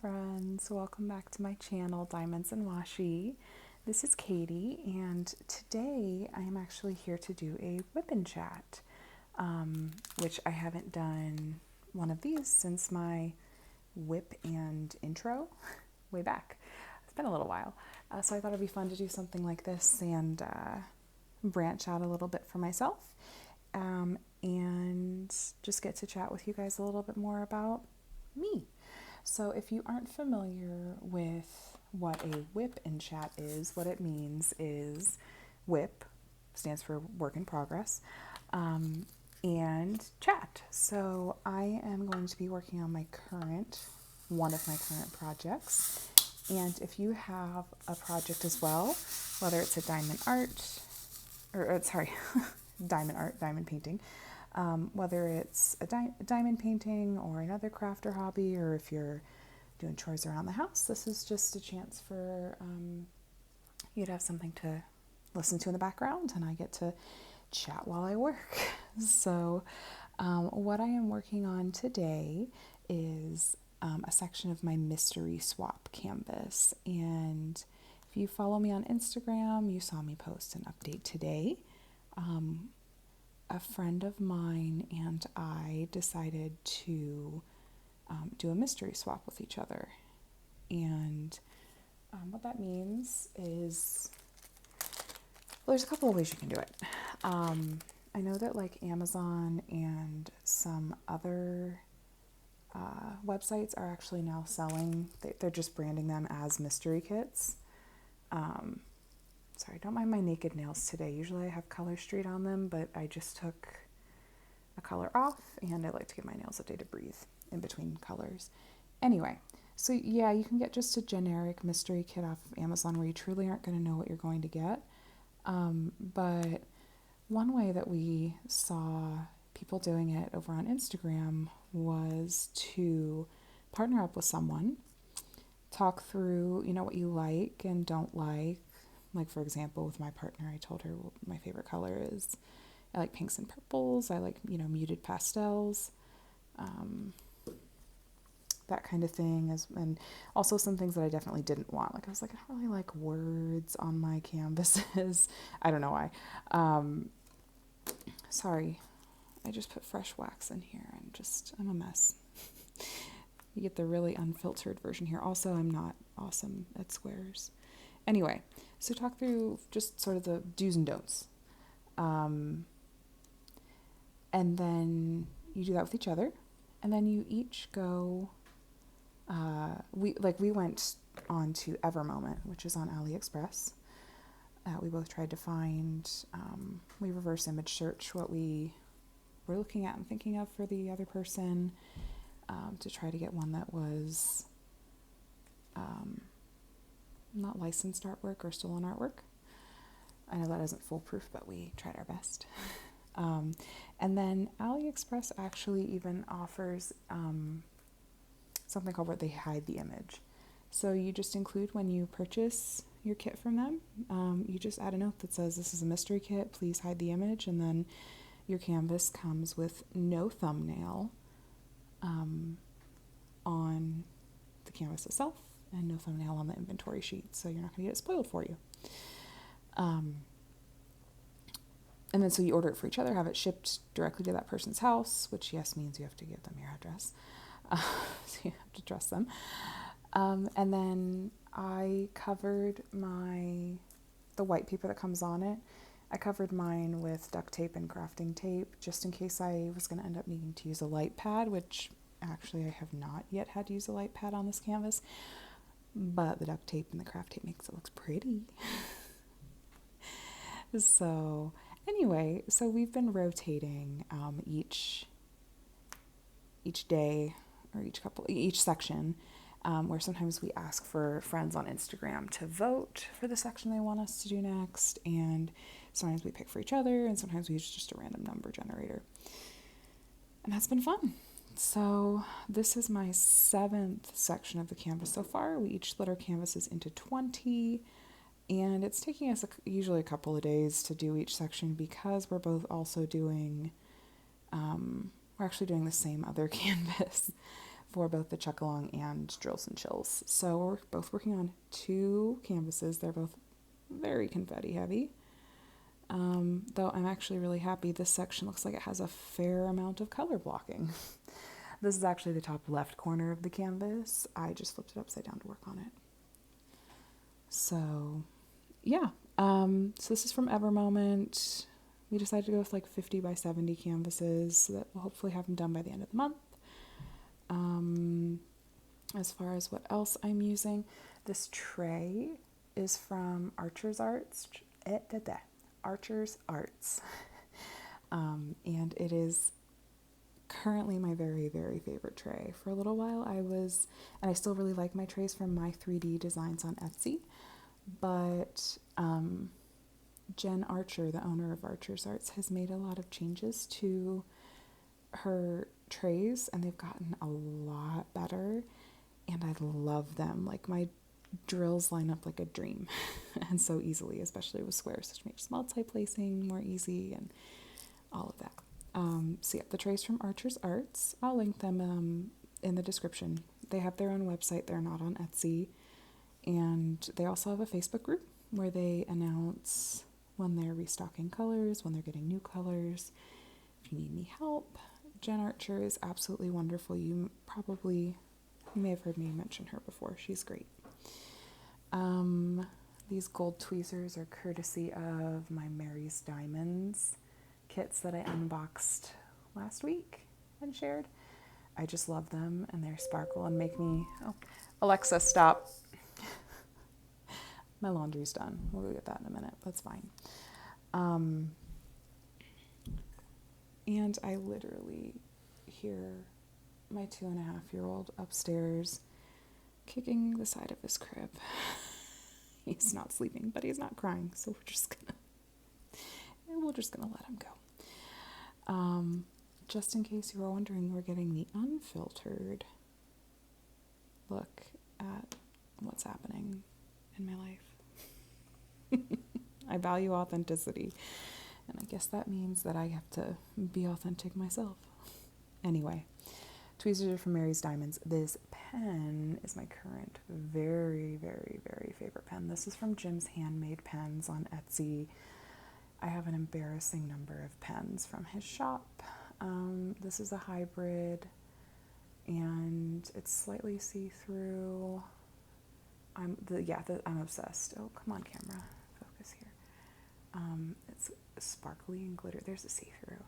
friends, welcome back to my channel, Diamonds and Washi. This is Katie, and today I am actually here to do a WIP and Chat, which I haven't done one of these since my WIP and intro way back. It's been a little while, so I thought it'd be fun to do something like this and branch out a little bit for myself, and just get to chat with you guys a little bit more about me. So if you aren't familiar with what a WIP and Chat is, what it means is WIP stands for work in progress, and chat. So I am going to be working on one of my current projects. And if you have a project as well, whether it's a diamond painting, whether it's a diamond painting or another craft or hobby, or if you're doing chores around the house, this is just a chance for you to have something to listen to in the background, and I get to chat while I work. So what I am working on today is a section of my mystery swap canvas, and if you follow me on Instagram, you saw me post an update today. A friend of mine and I decided to do a mystery swap with each other. And what that means is, well, there's a couple of ways you can do it. I know that like Amazon and some other websites are actually now selling, they're just branding them as mystery kits. Sorry, don't mind my naked nails today. Usually I have Color Street on them, but I just took a color off, and I like to give my nails a day to breathe in between colors. Anyway, so yeah, you can get just a generic mystery kit off of Amazon where you truly aren't going to know what you're going to get. But one way that we saw people doing it over on Instagram was to partner up with someone, talk through, what you like and don't like. Like, for example, with my partner, I told her my favorite color is, I like pinks and purples. I like, muted pastels, that kind of thing. And also some things that I definitely didn't want. Like, I was like, I don't really like words on my canvases. I don't know why. Sorry, I just put fresh wax in here and I'm a mess. You get the really unfiltered version here. Also, I'm not awesome at squares. Anyway, so talk through just sort of the do's and don'ts. And then you do that with each other. And then you each go, we went on to Evermoment, which is on AliExpress. We both tried to find, we reverse image search what we were looking at and thinking of for the other person, to try to get one that was not licensed artwork or stolen artwork. I know that isn't foolproof, but we tried our best. And then AliExpress actually even offers something called where they hide the image. So you just include, when you purchase your kit from them, you just add a note that says, this is a mystery kit, please hide the image, and then your canvas comes with no thumbnail on the canvas itself, and no thumbnail on the inventory sheet, so you're not going to get it spoiled for you. And then so you order it for each other, have it shipped directly to that person's house, which yes means you have to give them your address. So you have to trust them. And then I covered the white paper that comes on it. I covered mine with duct tape and crafting tape, just in case I was going to end up needing to use a light pad, which actually I have not yet had to use a light pad on this canvas. But the duct tape and the craft tape makes it look pretty. So anyway, so we've been rotating each day or each section, where sometimes we ask for friends on Instagram to vote for the section they want us to do next, and sometimes we pick for each other, and sometimes we use just a random number generator. And that's been fun. So this is my 7th section of the canvas so far. We each split our canvases into 20, and it's taking us usually a couple of days to do each section because we're both also doing, we're actually doing the same other canvas for both the Chuck Along and Drills and Chills. So we're both working on 2 canvases. They're both very confetti heavy. Though I'm actually really happy. This section looks like it has a fair amount of color blocking. This is actually the top left corner of the canvas. I just flipped it upside down to work on it. So, yeah. So this is from Evermoment. We decided to go with like 50 by 70 canvases so that we'll hopefully have them done by the end of the month. As far as what else I'm using, this tray is from Archer's Arts. Archer's Arts. And it is currently my very, very favorite tray. For a little while and I still really like my trays from my 3D designs on Etsy, but Jen Archer, the owner of Archer's Arts, has made a lot of changes to her trays, and they've gotten a lot better, and I love them. Like, my drills line up like a dream and so easily, especially with squares, which makes multi-placing more easy and all of that. So yeah, the trays from Archer's Arts, I'll link them in the description. They have their own website, they're not on Etsy, and they also have a Facebook group where they announce when they're restocking colors, when they're getting new colors. If you need any help, Jen Archer is absolutely wonderful. You may have heard me mention her before. She's great. These gold tweezers are courtesy of my Mary's Diamonds kits that I unboxed last week and shared. I just love them, and they sparkle and make me... Oh, Alexa, stop. My laundry's done. We'll go get that in a minute. That's fine. And I literally hear my 2.5-year-old upstairs kicking the side of his crib. He's not sleeping, but he's not crying, so we're just gonna let him go. Just in case you were wondering, we're getting the unfiltered look at what's happening in my life. I value authenticity, and I guess that means that I have to be authentic myself. Anyway, tweezers are from Mary's Diamonds. This pen is my current very, very, very favorite pen. This is from Jim's Handmade Pens on Etsy. I have an embarrassing number of pens from his shop. This is a hybrid, and it's slightly see-through. I'm obsessed. Oh, come on, camera, focus here. It's sparkly and glitter. There's a see-through.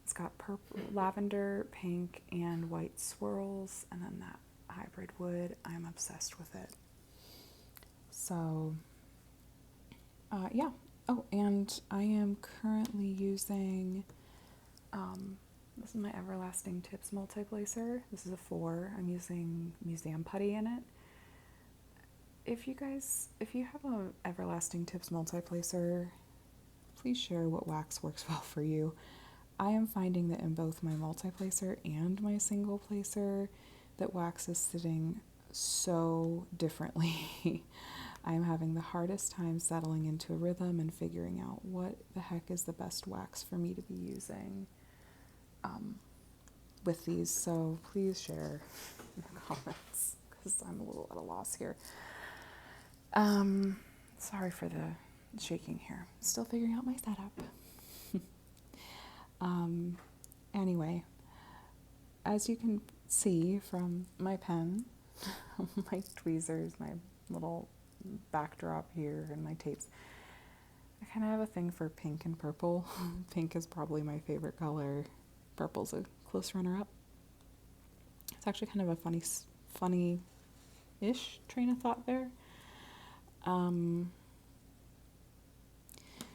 It's got purple, lavender, pink, and white swirls, and then that hybrid wood. I'm obsessed with it. So, yeah. Oh, and I am currently using, this is my Everlasting Tips multi-placer. This is a 4. I'm using Museum Putty in it. If you have a Everlasting Tips multi-placer, please share what wax works well for you. I am finding that in both my multi-placer and my single placer, that wax is sitting so differently. I'm having the hardest time settling into a rhythm and figuring out what the heck is the best wax for me to be using with these. So please share in the comments, because I'm a little at a loss here. Sorry for the shaking here. Still figuring out my setup. Anyway, as you can see from my pen, my tweezers, my little backdrop here, and my tapes, I kind of have a thing for pink and purple. Pink is probably my favorite color. Purple's a close runner-up. It's actually kind of a funny-ish train of thought there.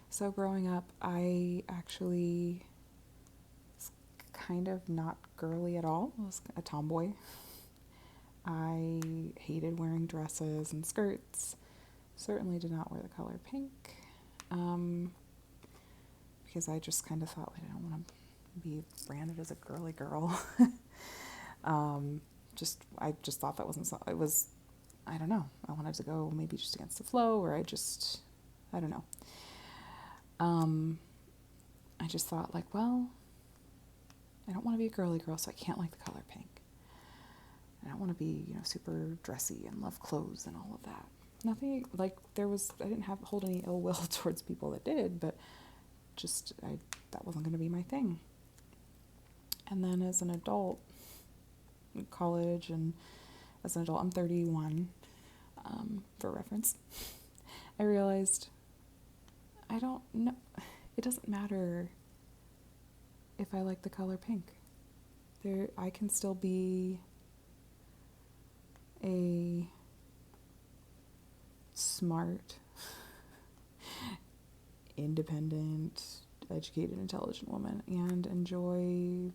So growing up, I actually was kind of not girly at all. I was a tomboy. I hated wearing dresses and skirts. Certainly did not wear the color pink, because I just kind of thought, I don't want to be branded as a girly girl. I just thought that wasn't so. It was, I don't know. I wanted to go maybe just against the flow, or I don't know. I just thought, like, well, I don't want to be a girly girl, so I can't like the color pink. I don't want to be, super dressy and love clothes and all of that. Nothing, like, I didn't hold any ill will towards people that did, but that wasn't going to be my thing. And then as an adult, in college, and as an adult, I'm 31, for reference, I realized I don't know, it doesn't matter if I like the color pink. I can still be a smart, independent, educated, intelligent woman and enjoy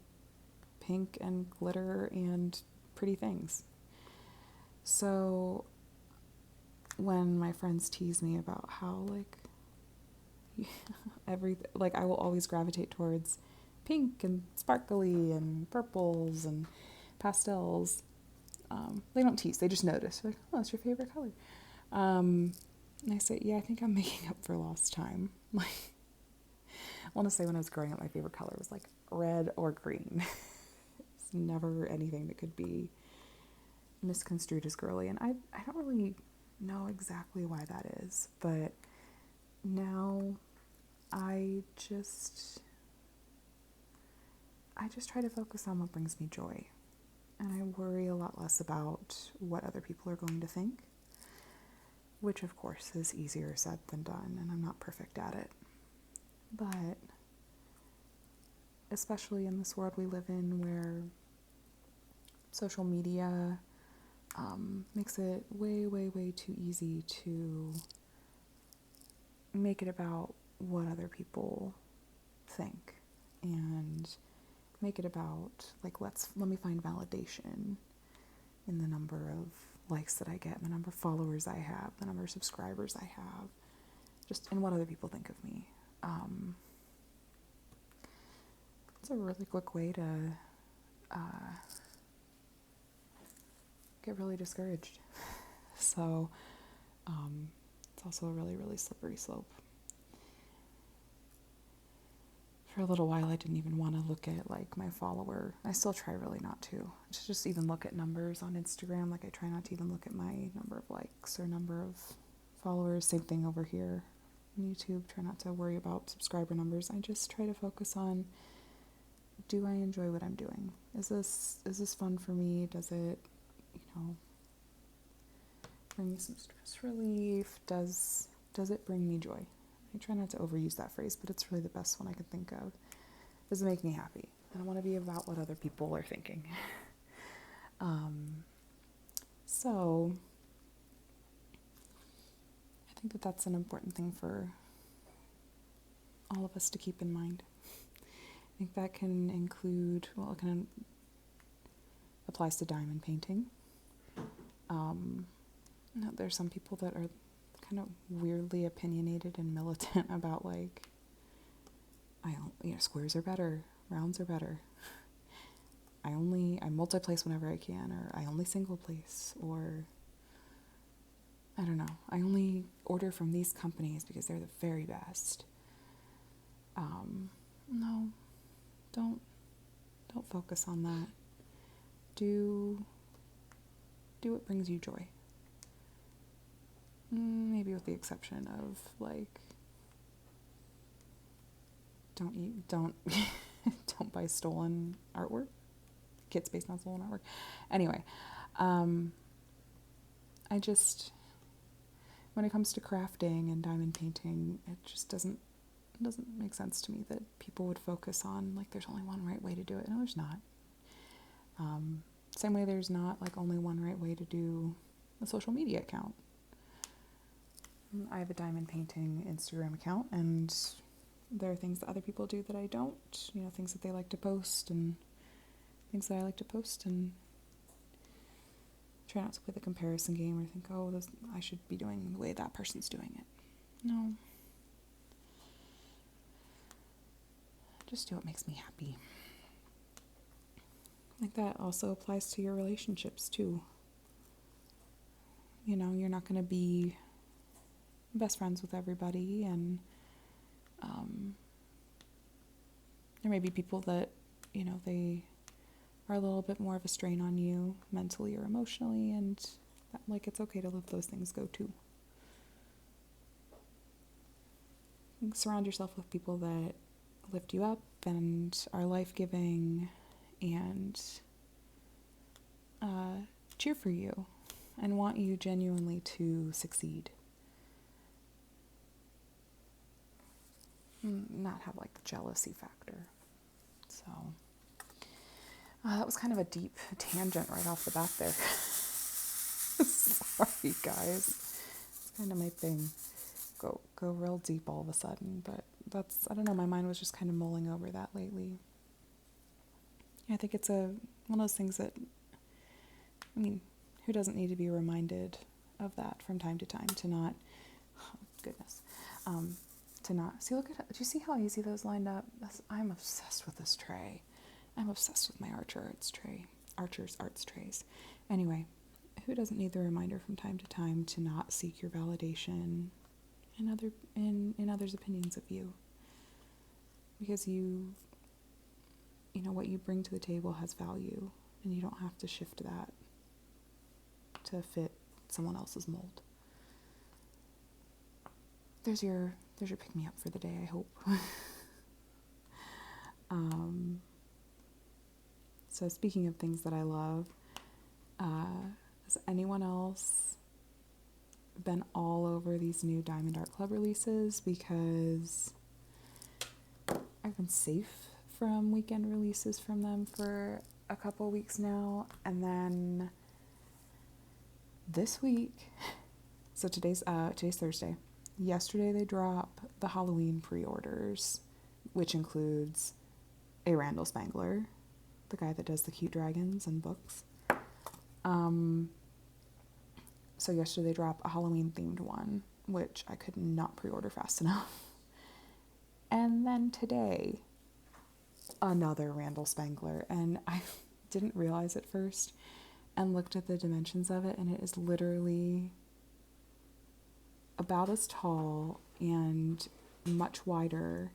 pink and glitter and pretty things. So when my friends tease me about how, I will always gravitate towards pink and sparkly and purples and pastels. They don't tease, they just notice. They're like, oh, that's your favorite color. And I say, yeah, I think I'm making up for lost time. I want to say when I was growing up, my favorite color was red or green. It's never anything that could be misconstrued as girly. And I don't really know exactly why that is, but now I just try to focus on what brings me joy. And I worry a lot less about what other people are going to think, which of course is easier said than done, and I'm not perfect at it. But especially in this world we live in where social media makes it way, way, way too easy to make it about what other people think and make it about let me find validation in the number of likes that I get, the number of followers I have, the number of subscribers I have, just in what other people think of me. It's a really quick way to get really discouraged. So it's also a really, really slippery slope. For a little while, I didn't even want to look at my follower. I still try really not to just even look at numbers on Instagram. I try not to even look at my number of likes or number of followers. Same thing over here on YouTube. Try not to worry about subscriber numbers. I just try to focus on, do I enjoy what I'm doing? Is this fun for me? Does it, bring me some stress relief? Does it bring me joy? I try not to overuse that phrase, but it's really the best one I can think of. Does it make me happy? I don't want to be about what other people are thinking. So I think that's an important thing for all of us to keep in mind. I think that can include, it kind of applies to diamond painting. There's some people that are kind of weirdly opinionated and militant about squares are better, rounds are better. I multi-place whenever I can, or I only single place, or I don't know, I only order from these companies because they're the very best. No, don't focus on that. Do what brings you joy. Maybe with the exception of don't don't buy stolen artwork, kits based on stolen artwork. Anyway, I just, when it comes to crafting and diamond painting, it just doesn't make sense to me that people would focus on there's only one right way to do it. No, there's not. Same way there's not only one right way to do a social media account. I have a diamond painting Instagram account, and there are things that other people do that I don't, things that they like to post and things that I like to post, and try not to play the comparison game or think, I should be doing the way that person's doing it. No. Just do what makes me happy. I think that also applies to your relationships too. You're not going to be best friends with everybody, and there may be people that they are a little bit more of a strain on you mentally or emotionally, and that, like, it's okay to let those things go too. Surround yourself with people that lift you up and are life-giving and cheer for you and want you genuinely to succeed. Not have like the jealousy factor. So that was kind of a deep tangent right off the bat there. Sorry guys, it's kind of my thing. Go real deep all of a sudden, but that's, I don't know, my mind was just kind of mulling over that lately. I think it's one of those things that, I mean, who doesn't need to be reminded of that from time to time, to not, oh, goodness, to not, see, look at it, do you see how easy those lined up? I'm obsessed with this tray. I'm obsessed with my Archer's Arts trays. Anyway, who doesn't need the reminder from time to time to not seek your validation in others' opinions of you? Because you know, what you bring to the table has value, and you don't have to shift that to fit someone else's mold. There's your pick-me-up for the day, I hope. So speaking of things that I love, has anyone else been all over these new Diamond Art Club releases? Because I've been safe from weekend releases from them for a couple weeks now, and then this week, so today's Thursday. Yesterday they dropped the Halloween pre-orders, which includes a Randall Spangler, the guy that does the cute dragons and books. So yesterday they dropped a Halloween themed one, which I could not pre-order fast enough. And then today, another Randall Spangler, and I didn't realize at first and looked at the dimensions of it, and it is literally about as tall and much wider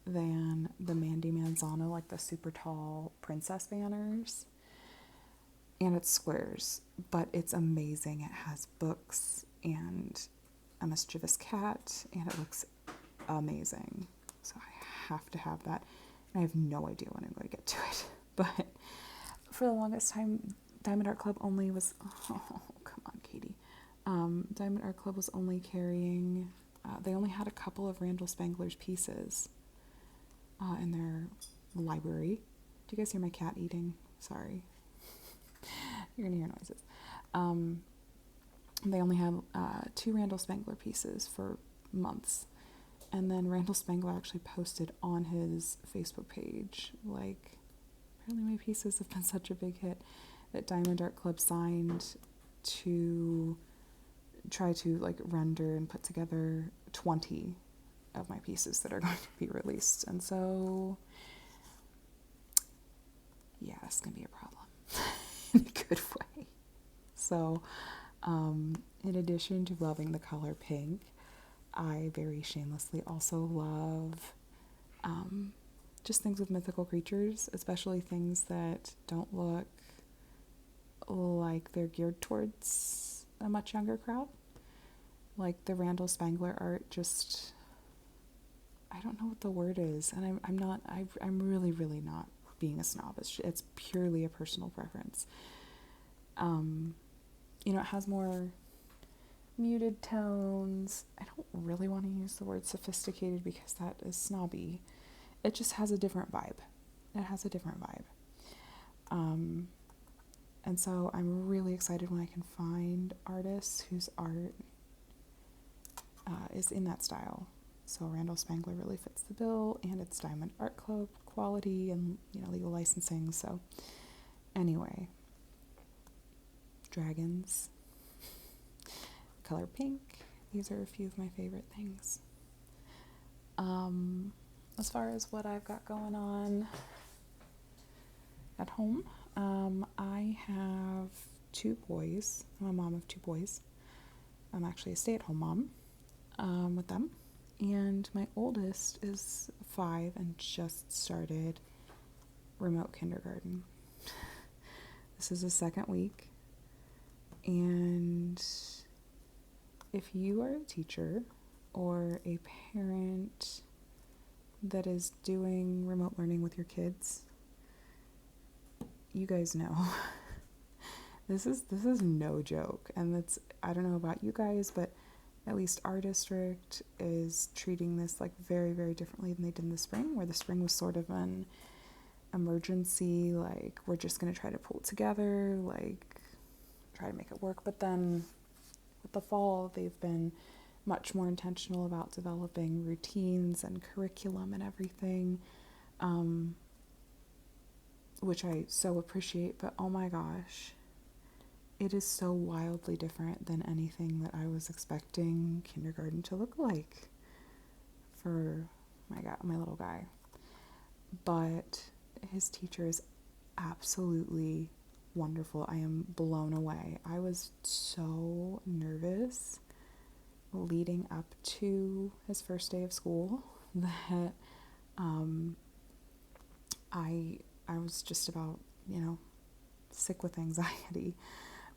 than the Mandy Manzano, like the super tall princess banners. And it's squares, but it's amazing. It has books and a mischievous cat, and it looks amazing. So I have to have that. And I have no idea when I'm going to get to it. But for the longest time, Diamond Art Club only was, oh, come on, Katie. Diamond Art Club was only carrying, they only had a couple of Randall Spangler's pieces in their library. Do you guys hear my cat eating? Sorry. You're going to hear noises. They only had 2 Randall Spangler pieces for months. And then Randall Spangler actually posted on his Facebook page, like, apparently my pieces have been such a big hit that Diamond Art Club signed to try to, like, render and put together 20 of my pieces that are going to be released. And so, yeah, it's going to be a problem in a good way. So, in addition to loving the color pink, I very shamelessly also love just things with mythical creatures, especially things that don't look like they're geared towards a much younger crowd. Like the Randall Spangler art, just, I don't know what the word is, and I'm really, really not being a snob. It's purely a personal preference. You know, it has more muted tones. I don't really want to use the word sophisticated because that is snobby. It just has a different vibe. And so I'm really excited when I can find artists whose art is in that style. So Randall Spangler really fits the bill, and it's Diamond Art Club quality and, you know, legal licensing. So anyway, dragons, color pink, these are a few of my favorite things. As far as what I've got going on at home, I have 2 boys. I'm a mom of 2 boys. I'm actually a stay-at-home mom with them. And my oldest is 5 and just started remote kindergarten. This is the second week, and if you are a teacher or a parent that is doing remote learning with your kids, you guys know this is no joke. And that's, I don't know about you guys, but at least our district is treating this like very, very differently than they did in the spring, where the spring was sort of an emergency, like we're just going to try to pull it together, like try to make it work. But then with the fall, they've been much more intentional about developing routines and curriculum and everything, which I so appreciate. But oh my gosh, it is so wildly different than anything that I was expecting kindergarten to look like for my little guy. But his teacher is absolutely wonderful. I am blown away. I was so nervous leading up to his first day of school that I was just about, sick with anxiety,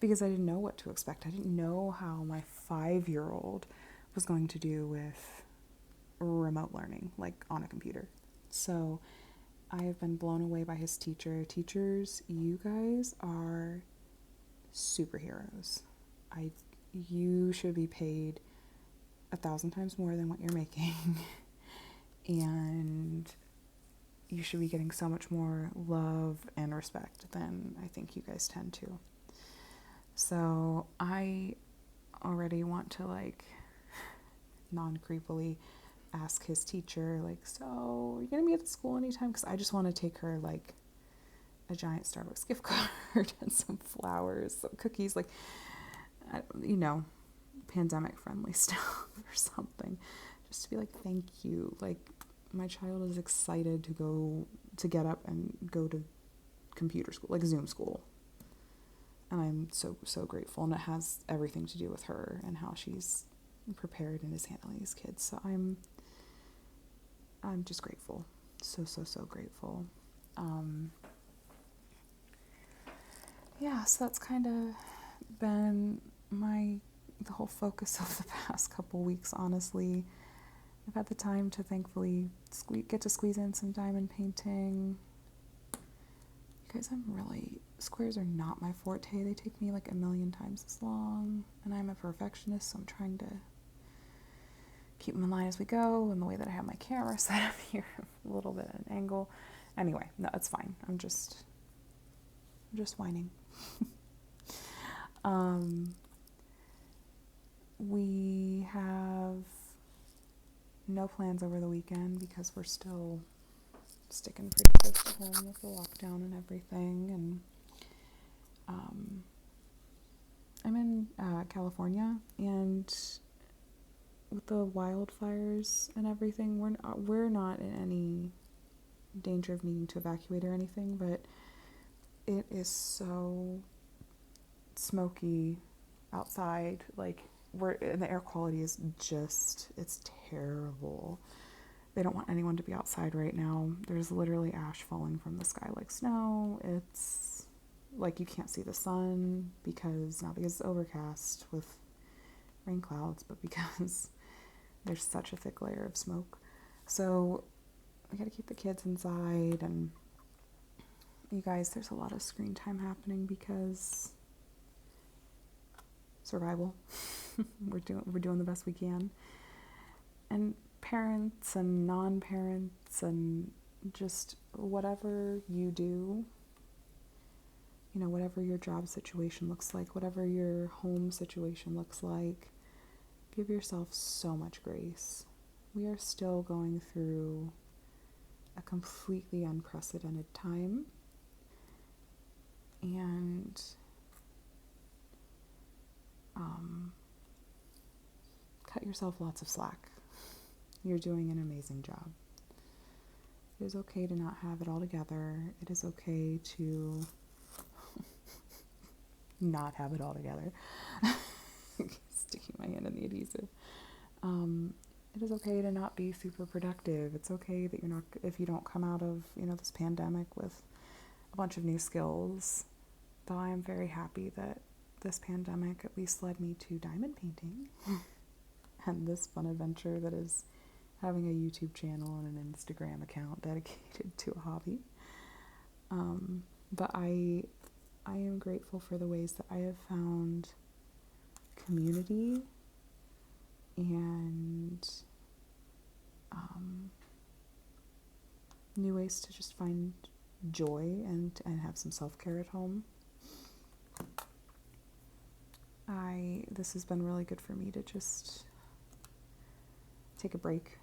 because I didn't know what to expect. I didn't know how my 5-year-old was going to do with remote learning, like on a computer. So I have been blown away by his teacher. Teachers, you guys are superheroes. You should be paid 1,000 times more than what you're making. And you should be getting so much more love and respect than I think you guys tend to. So I already want to, like, non-creepily ask his teacher, like, so are you going to be at the school anytime? Because I just want to take her, like, a giant Starbucks gift card and some flowers, some cookies, like, pandemic friendly stuff or something, just to be like, thank you. Like, my child is excited to get up and go to computer school, like Zoom school. And I'm so grateful. And it has everything to do with her and how she's prepared and is handling these kids. So I'm just grateful. So grateful. So that's kind of been the whole focus of the past couple weeks, honestly. I've had the time to thankfully get to squeeze in some diamond painting. You guys, squares are not my forte. They take me like a million times as long, and I'm a perfectionist, so I'm trying to keep them in line as we go, and the way that I have my camera set up here, a little bit at an angle. Anyway, no, it's fine. I'm just whining. We have no plans over the weekend because we're still sticking pretty close to home with the lockdown and everything. And I'm in California, and with the wildfires and everything, we're not in any danger of needing to evacuate or anything, but it is so smoky outside. Like, the air quality is it's terrible. They don't want anyone to be outside right now. There's literally ash falling from the sky like snow. It's like you can't see the sun not because it's overcast with rain clouds, but because there's such a thick layer of smoke. So we gotta keep the kids inside, and you guys, there's a lot of screen time happening because survival. We're doing the best we can. And parents and non-parents and just whatever you do, whatever your job situation looks like, whatever your home situation looks like, give yourself so much grace. We are still going through a completely unprecedented time, and cut yourself lots of slack. You're doing an amazing job. It is okay to not have it all together. It is okay to not have it all together. Sticking my hand in the adhesive. It is okay to not be super productive. It's okay that if you don't come out of, this pandemic with a bunch of new skills, though I am very happy that this pandemic at least led me to diamond painting and this fun adventure that is having a YouTube channel and an Instagram account dedicated to a hobby. But I am grateful for the ways that I have found community and new ways to just find joy and have some self-care at home. This has been really good for me to just take a break,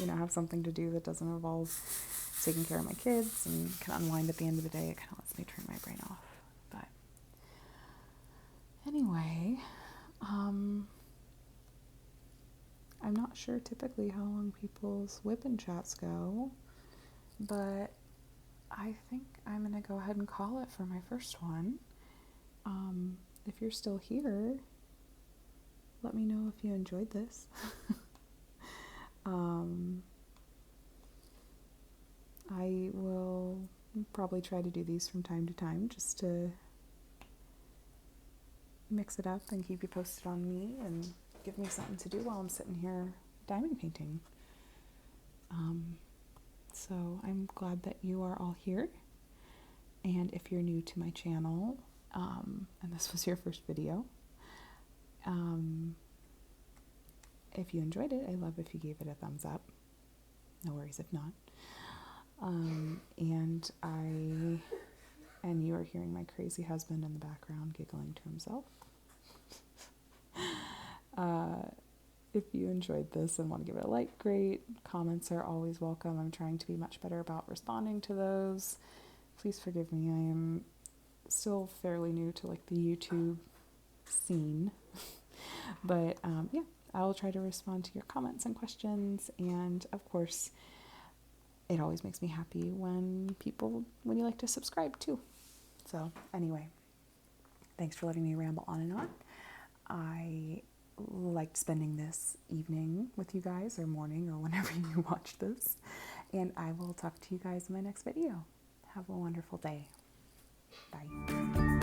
have something to do that doesn't involve taking care of my kids and can unwind at the end of the day. It kind of lets me turn my brain off. But anyway, I'm not sure typically how long people's WIP and Chats go, but I think I'm going to go ahead and call it for my first one. If you're still here, let me know if you enjoyed this. I will probably try to do these from time to time just to mix it up and keep you posted on me and give me something to do while I'm sitting here diamond painting. So I'm glad that you are all here. And if you're new to my channel, and this was your first video, if you enjoyed it, I love if you gave it a thumbs up. No worries if not. And you are hearing my crazy husband in the background giggling to himself. If you enjoyed this and want to give it a like, great. Comments are always welcome. I'm trying to be much better about responding to those. Please forgive me. I am still fairly new to the YouTube scene. But yeah, I will try to respond to your comments and questions. And of course, it always makes me happy when you like to subscribe too. So anyway, thanks for letting me ramble on and on. I liked spending this evening with you guys, or morning, or whenever you watch this. And I will talk to you guys in my next video. Have a wonderful day. Bye.